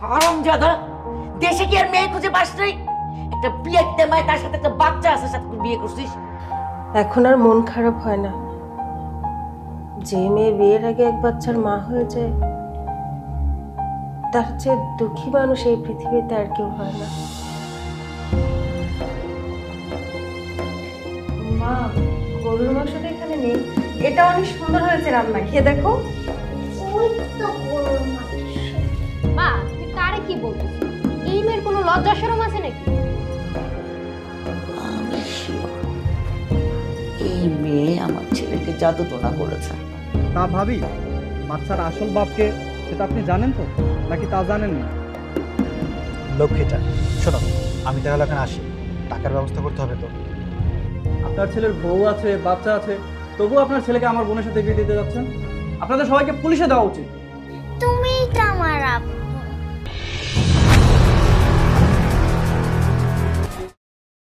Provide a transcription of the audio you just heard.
হারামজাদা, দেশে কি আর মেয়ে খুঁজে পাস নাই? একটা বিয়ে দেমায় তার সাথে একটা বাচ্চা আছে, সাথে তুই বিয়ে করছিস। এখন আর মন খারাপ হয় না। যে মেয়ে বিয়ের আগে এক বাচ্চার মা হয়ে যায়, তার চেয়ে দুঃখী মানুষ এই পৃথিবীতে আর কেউ হয় না। মা, গরুর মাংসটা এখানে নেই। এটা অনেক সুন্দর হয়েছে রান্না, খেয়ে দেখো। মা, তুমি কারে কি বলছো? এই মেয়ের কোনো লজ্জা শরম আছে নাকি? আমি sure এই মেয়ে আমার ছেলেকে জাদু টোনা করেছে। তা ভাবি, বাচ্চার আসল বাপকে সেটা আপনি জানেন তো, নাকি তা জানেন না? লক্ষ্মীটা শোনো, আমি তাহলে এখন আসি, টাকার ব্যবস্থা করতে হবে তো। আপনার ছেলের বউ আছে, বাচ্চা আছে, তবুও আপনার ছেলেকে আমার বোনের সাথে বিয়ে দিতে যাচ্ছেন? আপনাদের সবাইকে পুলিশে দেওয়া উচিত। তুমিই তো আমার আব্বু।